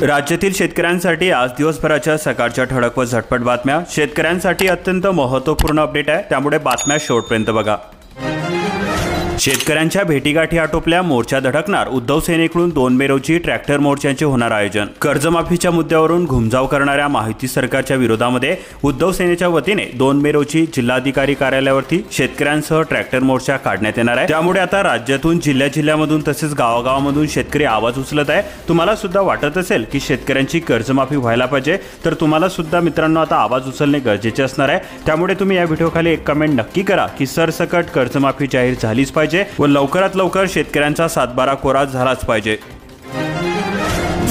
राज्यातील शेतकऱ्यांसाठी आज दिवसभराच्या सकाळच्या ठळक व झटपट बातम्या। शेतकऱ्यांसाठी अत्यंत महत्त्वपूर्ण अपडेट आहे, त्यामुळे बातम्या शेवटपर्यंत बघा। शेतकऱ्यांच्या भेटीगाठी आटोपल्या, मोर्चा धडकणार। उद्धव सेनेकडून 2 मे रोजी ट्रॅक्टर मोर्चांचे होणार आयोजन। कर्जमाफीच्या मुद्द्यावरून घुमजाव करणाऱ्या महायुती सरकारच्या विरोधामध्ये उद्धव सेनेच्या वतीने 2 मे रोजी जिल्हाधिकारी कार्यालयावरती शेतकऱ्यांसह ट्रॅक्टर मोर्चा काढण्यात येणार आहे। त्यामुळे आता राज्यातून जिल्ह्यामधून तसेच गावागावामधून शेतकरी आवाज उचलत आहे। तुम्हाला सुद्धा वाटत असेल की शेतकऱ्यांची कर्जमाफी व्हायला पाहिजे, तर तुम्हाला सुद्धा मित्रांनो आता आवाज उचलणे गरजेचे असणार आहे। त्यामुळे तुम्ही या व्हिडिओखाली एक कमेंट नक्की करा की सरसकट कर्जमाफी जाहीर झालीच पाहिजे व लवकरात लवकर शेतकऱ्यांचा 7/12 कोरा झालाच पाहिजे।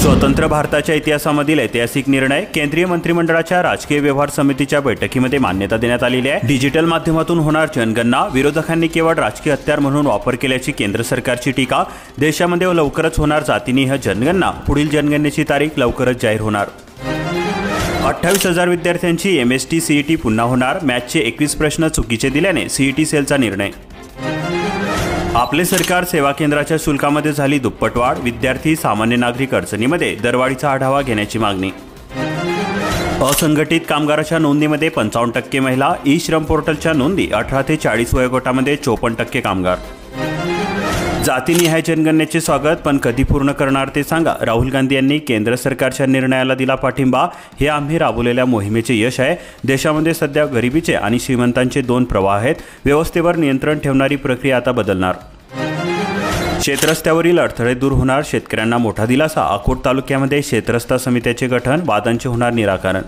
स्वतंत्र भारताच्या इतिहासामधील ऐतिहासिक निर्णय। केंद्रीय मंत्रिमंडळाच्या राजकीय व्यवहार समितीच्या बैठकीमध्ये मान्यता देण्यात आलेली आहे। डिजिटल माध्यमातून होणार जनगणना। विरोधकांनी केवळ राजकीय हत्यार म्हणून वापर केल्याची केंद्र सरकारची टीका। देशामध्ये लवकरच होणार जातीनिहाय जनगणना। पुढील जनगणनेची तारीख लवकरच जाहीर होणार। 28,000 विद्यार्थ्यांची MST CET पुन्हा होणार। मॅथचे 21 प्रश्न चुकीचे दिल्याने CET सेलचा निर्णय। आपले सरकार सेवा केंद्राच्या शुल्कामध्ये झाली दुप्पट वाढ। विद्यार्थी सामान्य नागरिक अडचणीमध्ये। दरवाढीचा आढावा घेण्याची मागणी। असंघटित कामगाराच्या नोंदणीमध्ये 55% महिला। ई-श्रम पोर्टलच्या नोंदी 18 ते 40 वयोगटामध्ये 54% कामगार। जातीनिहाय जनगणनेचे स्वागत, पण कधी पूर्ण करणार ते सांगा। राहुल गांधी यांनी केंद्र सरकारच्या निर्णयाला दिला पाठिंबा। हे आम्ही राबवलेल्या मोहिमेचे यश आहे। देशामध्ये सध्या गरिबीचे आणि श्रीमंतांचे 2 प्रवाह आहेत। व्यवस्थेवर नियंत्रण ठेवणारी प्रक्रिया आता बदलणार। शेतरस्त्यावरील अडथळे दूर होणार। शेतकऱ्यांना मोठा दिलासा। अकोट तालुक्यामध्ये शेतरस्ता समित्याचे गठन। वादांचे होणार निराकरण।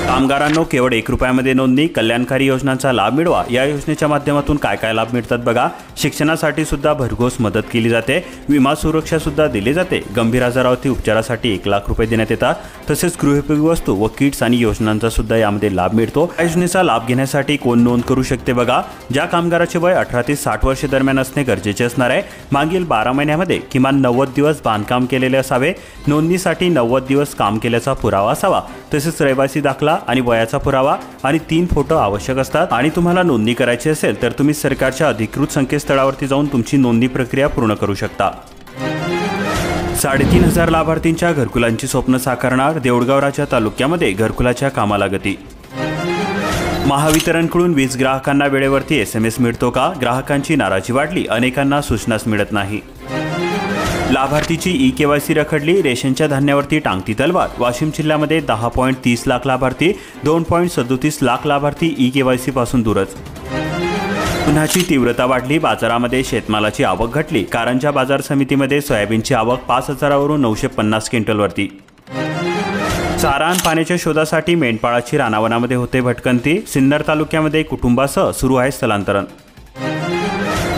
कामगारांनो केवळ 1 रुपयामध्ये नोंदणी। कल्याणकारी योजनांचा लाभ मिळवा। या योजनेच्या माध्यमातून काय लाभ मिळतात बघा। शिक्षणासाठी सुद्धा भरघोस मदत केली जाते। विमा सुरक्षा सुद्धा दिली जाते। गंभीर आजारावरती उपचारासाठी 1 लाख रुपये देण्यात येतात। तसेच गृहोपयोगी वस्तू व किट्स आणि योजनांचा सुद्धा यामध्ये लाभ मिळतो। या योजनेचा लाभ घेण्यासाठी कोण नोंद करू शकते बघा। ज्या कामगाराचे वय 18 ते 60 वर्षे दरम्यान असणे गरजेचे असणार आहे। मागील 12 महिन्यामध्ये किमान 90 दिवस बांधकाम केलेले असावे। नोंदणीसाठी 90 दिवस काम केल्याचा पुरावा असावा। तसेच रहिवासी दाखला आणि वयाचा पुरावा आणि 3 फोटो आवश्यक असतात। आणि तुम्हाला नोंदणी करायची असेल तर तुम्ही सरकारच्या अधिकृत संकेतस्थळावरती जाऊन तुमची नोंदणी प्रक्रिया पूर्ण करू शकता। 3,500 लाभार्थींच्या घरकुलांची स्वप्न साकारणार। देऊळगाव राजा तालुक्यामध्ये घरकुलाच्या कामाला गती। महावितरणकडून वीज ग्राहकांना वेळेवरती SMS मिळतो का? ग्राहकांची नाराजी वाढली। अनेकांना सूचनाच मिळत नाही। लाभार्थीची E-KYC रखडली। रेशनच्या धान्यावरती टांगती तलवार। वाशिम जिल्ह्यामध्ये 10.30 लाख लाभार्थी, 2.37 लाख लाभार्थी E-KYC पासून दूरच। उन्हाची तीव्रता वाढली। बाजारामध्ये शेतमालाची आवक घटली। कारंजा बाजार समितीमध्ये सोयाबीनची आवक 5,000 वरून 950 क्विंटलवरती। चारा आणि पाण्याच्या शोधासाठी मेंढपाळाची रानावनामध्ये होते भटकंती। सिन्नर तालुक्यामध्ये कुटुंबासह सुरू आहे स्थलांतरण।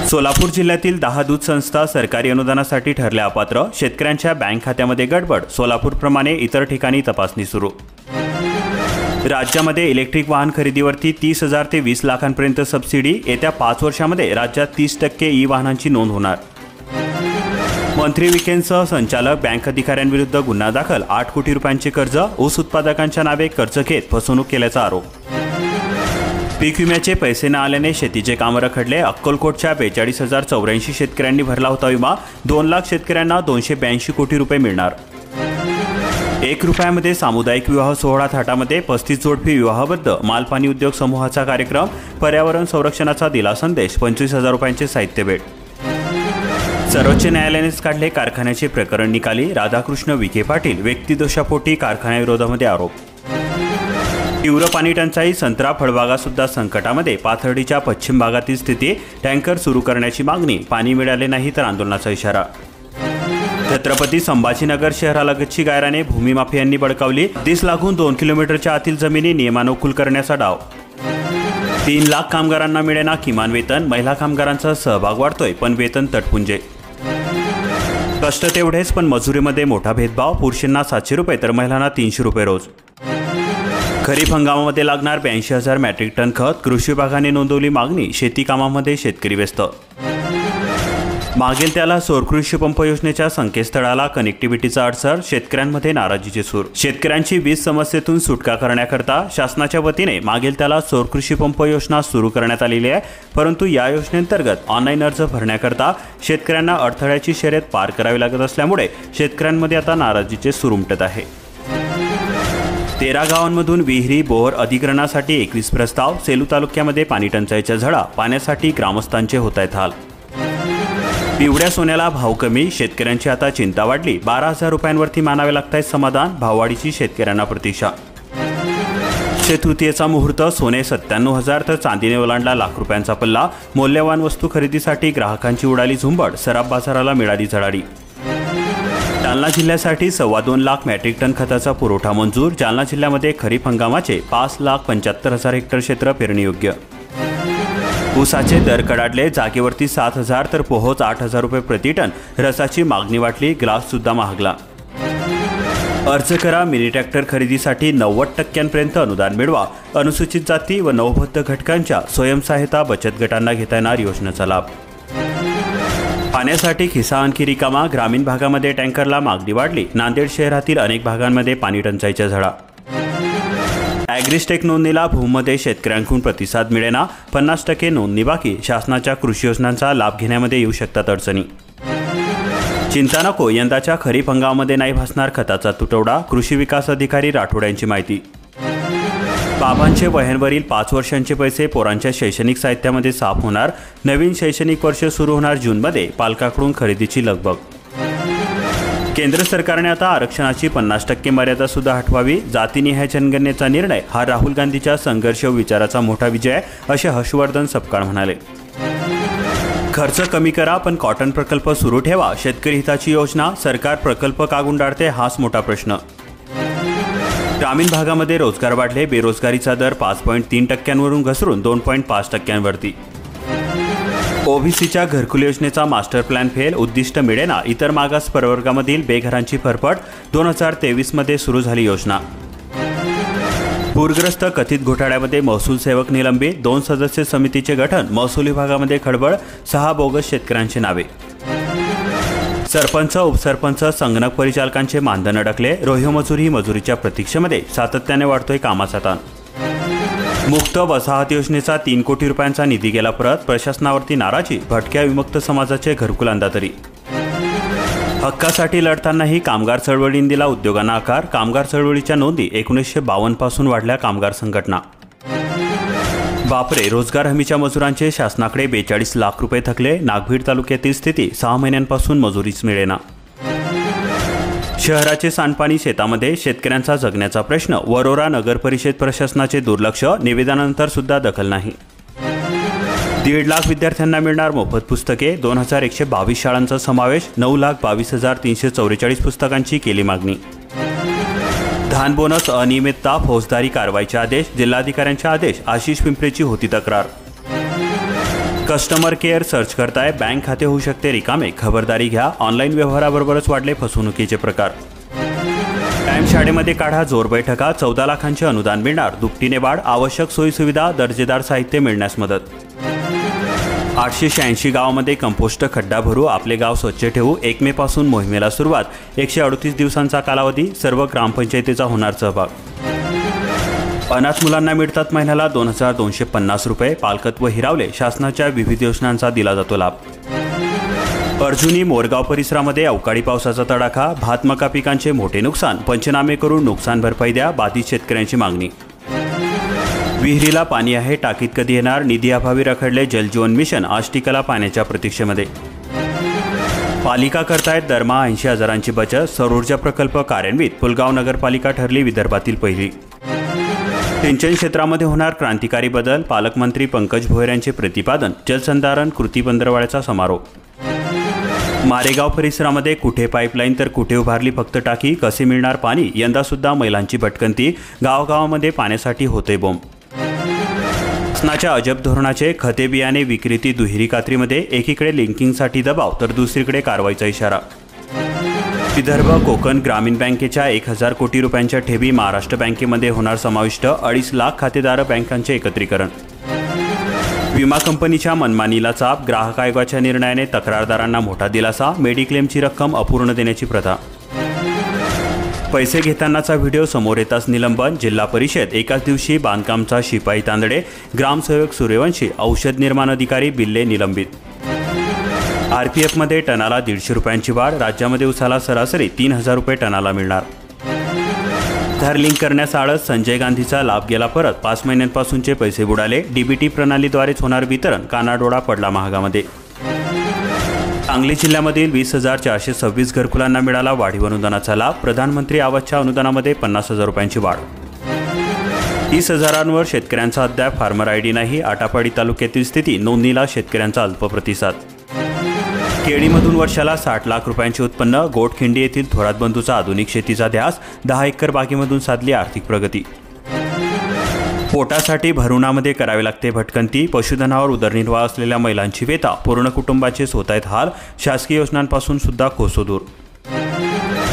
सोलापूर जिल्ह्यातील 10 दूध संस्था सरकारी अनुदानासाठी ठरल्या अपात्र। शेतकऱ्यांच्या बँक खात्यामध्ये गडबड। सोलापूरप्रमाणे इतर ठिकाणी तपासणी सुरू। राज्यामध्ये इलेक्ट्रिक वाहन खरेदीवरती 30,000 ते 20 लाखांपर्यंत सबसिडी। येत्या 5 वर्षामध्ये राज्यात 30% ई-वाहनांची नोंद होणार। मंत्री विकेंडसह संचालक बँक अधिकाऱ्यांविरुद्ध गुन्हा दाखल। 8 कोटी रुपयांचे कर्ज। ऊस उत्पादकांच्या नावे कर्ज घेत फसवणूक केल्याचा आरोप। पीक विम्याचे पैसे न आल्याने शेतीचे काम रखडले। अक्कलकोटच्या 42,084 शेतकऱ्यांनी भरला होता विमा। 2 लाख शेतकऱ्यांना 282 कोटी रुपये मिळणार। 1 रुपयामध्ये सामुदायिक विवाह सोहळा थाटामध्ये 35 जोडपी विवाहबद्ध। मालपाणी उद्योग समूहाचा कार्यक्रम। पर्यावरण संरक्षणाचा दिला संदेश। 25,000 रुपयांचे साहित्य भेट। सर्वोच्च न्यायालयानेच काढले कारखान्याचे प्रकरण निकाली। राधाकृष्ण विखे पाटील व्यक्तिदोषापोटी कारखान्याविरोधामध्ये आरोप। तीव्र पाणी टंचाई। संत्रा फळबागा सुद्धा संकटामध्ये। पाथर्डीच्या पश्चिम भागातील स्थिती। टँकर सुरू करण्याची मागणी। पाणी मिळाले नाही तर आंदोलनाचा इशारा। छत्रपती संभाजीनगर शहरालगतची गायराने भूमीमाफियांनी बळकावली। 30 लागून 2 किलोमीटरच्या आतील जमिनी नियमानुकूल करण्याचा डाव। 3 लाख कामगारांना मिळेना किमान वेतन। महिला कामगारांचा सहभाग वाढतोय पण वेतन तटपुंजे। कष्ट तेवढेच पण मजुरीमध्ये मोठा भेदभाव। पुरुषांना 700 रुपये तर महिलांना 300 रुपये रोज। खरीप हंगामामध्ये लागणार 82,000 मेट्रिक टन खत। कृषी विभागाने नोंदवली मागणी। शेती कामामध्ये शेतकरी व्यस्त। मागेल त्याला सौर कृषी पंप योजनेच्या संकेतस्थळाला कनेक्टिव्हिटीचा अडसर, शेतकऱ्यांमध्ये नाराजीचे सूर। शेतकऱ्यांची वीज समस्येतून सुटका करण्याकरता शासनाच्या वतीने मागेल त्याला सौर कृषी पंप योजना सुरू करण्यात आलेली आहे, परंतु या योजनेअंतर्गत ऑनलाईन अर्ज भरण्याकरता शेतकऱ्यांना अडथळ्याची शर्यत पार करावी लागत असल्यामुळे शेतकऱ्यांमध्ये आता नाराजीचे सूर उमटत आहे। 13 गावांमधून विहिरी बोर अधिग्रहणासाठी 21 प्रस्ताव। सेलू तालुक्यामध्ये पाणी टंचाईच्या झळा, पाण्यासाठी ग्रामस्थांचे होत आहेत हाल। पिवळ्या सोन्याला भाव कमी, शेतकऱ्यांची आता चिंता वाढली। 12,000 रुपयांवरती मानावे लागत आहेत समाधान, भाववाढीची शेतकऱ्यांना प्रतीक्षा। तृतीयेचा मुहूर्त, सोने 97,000 तर चांदीने ओलांडला लाख रुपयांचा पल्ला। मौल्यवान वस्तू खरेदीसाठी ग्राहकांची उडाली झुंबड, सराफ बाजाराला मिळाली झळाळी। जालना जिल्ह्यासाठी 2.25 लाख मेट्रिक टन खताचा पुरवठा मंजूर। जालना जिल्ह्यामध्ये खरीप हंगामाचे 5,75,000 हेक्टर क्षेत्र पेरणीयोग्य। ऊसाचे दर कडाडले, जागेवरती 7,000 तर पोहोच 8,000 रुपये प्रति टन। रसाची मागणी वाढली, ग्लास सुद्धा महागला। अर्ज करा, मिनी ट्रॅक्टर खरेदीसाठी 90% अनुदान मिळवा। अनुसूचित जाती व नवबद्ध घटकांच्या स्वयंसहायता बचत गटांना घेता येणार योजनेचा लाभ। पाण्यासाठी खिसा आणखी रिकामा, ग्रामीण भागामध्ये टँकरला मागणी वाढली। नांदेड शहरातील अनेक भागांमध्ये पाणी टंचाईच्या झळा। ॲग्रिस्टेक नोंदणीला भूममध्ये शेतकऱ्यांकडून प्रतिसाद मिळेना, 50% नोंदणी बाकी। शासनाच्या कृषी योजनांचा लाभ घेण्यामध्ये येऊ शकतात अडचणी। चिंता नको, यंदाच्या खरीप हंगामामध्ये नाही भासणार खताचा तुटवडा। कृषी विकास अधिकारी राठोड यांची माहिती। बाबांचे वह्यांवरील 5 वर्षांचे पैसे पोरांच्या शैक्षणिक साहित्यामध्ये साफ होणार। नवीन शैक्षणिक वर्ष सुरू होणार जूनमध्ये, पालकांकडून खरेदीची लगबग। केंद्र सरकारने आता आरक्षणाची 50% मर्यादा सुद्धा हटवावी। जातीनिहाय जनगणनेचा निर्णय हा राहुल गांधीच्या संघर्ष विचाराचा मोठा विजय आहे, असे हर्षवर्धन सपकाळ म्हणाले। खर्च कमी करा पण कॉटन प्रकल्प सुरू ठेवा, शेतकरी हिताची योजना। सरकार प्रकल्प का गुंडाळते, हाच मोठा प्रश्न। ग्रामीण भागामध्ये रोजगार वाढले, बेरोजगारीचा दर 5.3% घसरून 2.5%वरती। ओबीसीच्या घरकुल योजनेचा मास्टर प्लॅन फेल, उद्दिष्ट मिळेना। इतर मागास प्रवर्गामधील बेघरांची फरफट, 2023 मध्ये सुरू झाली योजना। पूरग्रस्त कथित घोटाळ्यामध्ये महसूल सेवक निलंबित, 2 सदस्य समितीचे गठन। महसूल विभागामध्ये खळबळ, 6 बोगस शेतकऱ्यांची नावे। सरपंच उपसरपंच संगणक परिचालकांचे मानधन अडकले, रोहिव मजुरी मजुरीच्या प्रतीक्षेमध्ये, सातत्याने वाढतोय कामाचा ताण। मुक्त वसाहत योजनेचा 3 कोटी रुपयांचा निधी गेला परत, प्रशासनावरती नाराजी। भटक्या विमुक्त समाजाचे घरकुल अंदातरी। हक्कासाठी लढतानाही कामगार चळवळीने दिला उद्योगांना आकार, कामगार चळवळीच्या नोंदी 1952 पासून वाढल्या कामगार संघटना। बापरे, रोजगार हमीच्या मजुरांचे शासनाकडे 42 लाख रुपये थकले। नागभीड तालुक्यातील स्थिती, 6 महिन्यांपासून मजुरीच मिळेना। शहराचे सांडपाणी शेतामध्ये, शेतकऱ्यांचा जगण्याचा प्रश्न। वरोरा नगर परिषद प्रशासनाचे दुर्लक्ष, निवेदनानंतर सुद्धा दखल नाही। 1.5 लाख विद्यार्थ्यांना मिळणार मोफत पुस्तके, 2122 शाळांचा समावेश। 9,22,344 पुस्तकांची केली मागणी। धान बोनस अनियमितता, फौजदारी कारवाईचे आदेश, जिल्हाधिकाऱ्यांचे आदेश। आशिष पिंपरेची होती तक्रार। कस्टमर केअर सर्च करताय, बँक खाते होऊ शकते रिकामे, खबरदारी घ्या। ऑनलाईन व्यवहाराबरोबरच वाढले फसवणुकीचे प्रकार। टाइम शाळेमध्ये काढा जोर बैठका, 14 लाखांचे अनुदान मिळणार, दुपटीने वाढ। आवश्यक सोयीसुविधा, दर्जेदार साहित्य मिळण्यास मदत। 886 गावामध्ये कंपोस्ट खड्डा भरू, आपले गाव स्वच्छ ठेवू। 1 मे पासून मोहिमेला सुरुवात, 138 दिवसांचा कालावधी, सर्व ग्रामपंचायतीचा होणार सहभाग। अनाथ मुलांना मिळतात महिन्याला 2,250 रुपये, पालकत्व हिरावले, शासनाच्या विविध योजनांचा दिला जातो लाभ। अर्जुनी मोरगाव परिसरामध्ये अवकाळी पावसाचा तडाखा, भात मका पिकांचे मोठे नुकसान, पंचनामे करून नुकसान भरपाई द्या, बाधित शेतकऱ्यांची मागणी। विहिरीला पाणी आहे, टाकीत कधी येणार, निधी अभावी रखडले जलजीवन मिशन, आष्टिकाला पाण्याच्या प्रतीक्षेमध्ये। पालिका करतायत दरमहा 80,000ची बचत, सौर ऊर्जा प्रकल्प कार्यान्वित, पुलगाव नगरपालिका ठरली विदर्भातील पहिली। सिंचन क्षेत्रामध्ये होणार क्रांतिकारी बदल, पालकमंत्री पंकज भोयर यांचे प्रतिपादन, जलसंधारण कृती पंधरवड्याचा समारोप। मारेगाव परिसरामध्ये कुठे पाईपलाईन तर कुठे उभारली फक्त टाकी, कसे मिळणार पाणी, यंदा सुद्धा महिलांची भटकंती, गावागावामध्ये पाण्यासाठी होते बोंब। शासनाच्या अजब धोरणाचे, खते बियाणे विक्रेती दुहेरी कात्रीमध्ये, एकीकडे लिंकिंगसाठी दबाव तर दुसरीकडे कारवाईचा इशारा। विदर्भ कोकण ग्रामीण बँकेच्या 1,000 कोटी रुपयांच्या ठेवी महाराष्ट्र बँकेमध्ये होणार समाविष्ट, 2.5 लाख खातेदार बँकांचे एकत्रीकरण। विमा कंपनीच्या मनमानीला चाप, ग्राहक आयोगाच्या निर्णयाने तक्रारदारांना मोठा दिलासा, मेडिक्लेमची रक्कम अपूर्ण देण्याची प्रथा. पैसे घेतानाचा व्हिडिओ समोर येताच निलंबन, जिल्हा परिषद एकाच दिवशी बांधकामचा शिपाई तांदडे, ग्रामसेवक सूर्यवंशी, औषध निर्माण अधिकारी बिल्ले निलंबित. आरपीएफमध्ये टनाला 150 रुपयांची वाढ, राज्यामध्ये उसाला सरासरी 3000 रुपये टनाला मिळणार. आधार लिंक करण्यास आळस, संजय गांधीचा लाभ गेला परत, 5 महिन्यांपासूनचे पैसे बुडाले, डीबीटी प्रणालीद्वारेच होणार वितरण, कानाडोळा पडला महागामध्ये. सांगली जिल्ह्यामधील 20,426 घरकुलांना मिळाला वाढीव अनुदानाचा लाभ, प्रधानमंत्री आवासच्या अनुदानामध्ये 50,000 रुपयांची वाढ. 30,000 शेतकऱ्यांचा अद्याप फार्मर आयडी नाही, आटापाडी तालुक्यातील स्थिती, नोंदणीला शेतकऱ्यांचा अल्प प्रतिसाद. केळीमधून वर्षाला 60 लाख रुपयांचे उत्पन्न, गोटखिंडी येथील थोरात बंधूचा आधुनिक शेतीचा ध्यास, 10 एकर बागेमधून साधली आर्थिक प्रगती. पोटासाठी भरुणामध्ये करावे लागते भटकंती, पशुधनावर उदरनिर्वाह असलेल्या महिलांची व्यथा, पूर्ण कुटुंबाचे होत आहेत हाल, शासकीय योजनांपासून सुद्धा कोसो दूर.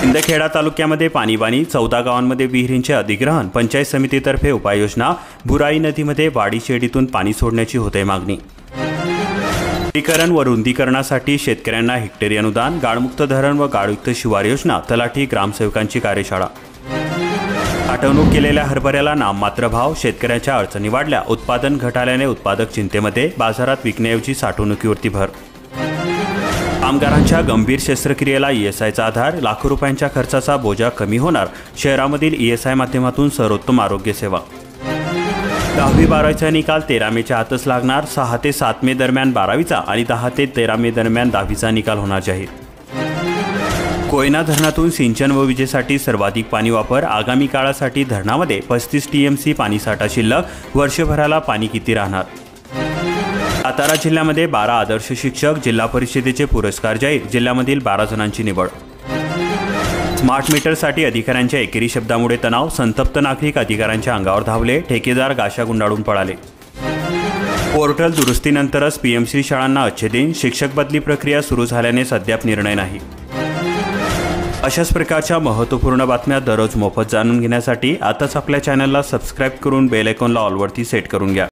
शिंदखेडा तालुक्यामध्ये पाणीबाणी, 14 गावांमध्ये विहिरींचे अधिग्रहण, पंचायत समितीतर्फे उपाययोजना, बुराई नदीमध्ये वाडी शेडीतून पाणी सोडण्याची होते मागणी. व रुंदीकरणासाठी शेतकऱ्यांना हेक्टरी अनुदान, गाळमुक्त धरण व गाळयुक्त शिवार योजना, तलाठी ग्रामसेवकांची कार्यशाळा. साठवणूक केलेल्या हरभऱ्याला नाममात्र भाव, शेतकऱ्यांच्या अडचणी वाढल्या, उत्पादन घट आल्याने उत्पादक चिंतेमध्ये, बाजारात विकण्याऐवजी साठवणुकीवरती भर. कामगारांच्या गंभीर शस्त्रक्रियेला ईएसआयचा आधार, लाखो रुपयांच्या खर्चाचा बोजा कमी होणार, शहरामधील ईएसआय माध्यमातून सर्वोत्तम आरोग्य सेवा. 10वी-12वीचा निकाल 13 मेच्या आतच लागणार, 6 ते 7 मे दरम्यान 12वीचा आणि 10 ते 13 मे दरम्यान 10वीचा निकाल होणार जाहीर. कोयना धरणातून सिंचन व विजेसाठी सर्वाधिक पाणी वापर, आगामी काळासाठी धरणामध्ये 35 TMC पाणीसाठा शिल्लक, वर्षभराला पाणी किती राहणार. सातारा जिल्ह्यामध्ये 12 आदर्श शिक्षक, जिल्हा परिषदेचे पुरस्कार जाहीर, जिल्ह्यामधील 12 जणांची निवड. स्मार्ट मीटरसाठी अधिकाऱ्यांच्या एकेरी शब्दामुळे तणाव, संतप्त नागरिक अधिकाऱ्यांच्या अंगावर धावले, ठेकेदार गाशा गुंडाळून पळाले. पोर्टल दुरुस्तीनंतरच PMC शाळांना अच्छे दिन, शिक्षक बदली प्रक्रिया सुरू झाल्याने अद्याप निर्णय नाही. अशाच प्रकारच्या महत्त्वपूर्ण बातम्या दररोज मोफत जाणून घेण्यासाठी आताच आपल्या चॅनलला सबस्क्राईब करून बेल आयकॉनला ऑलवरती सेट करून घ्या.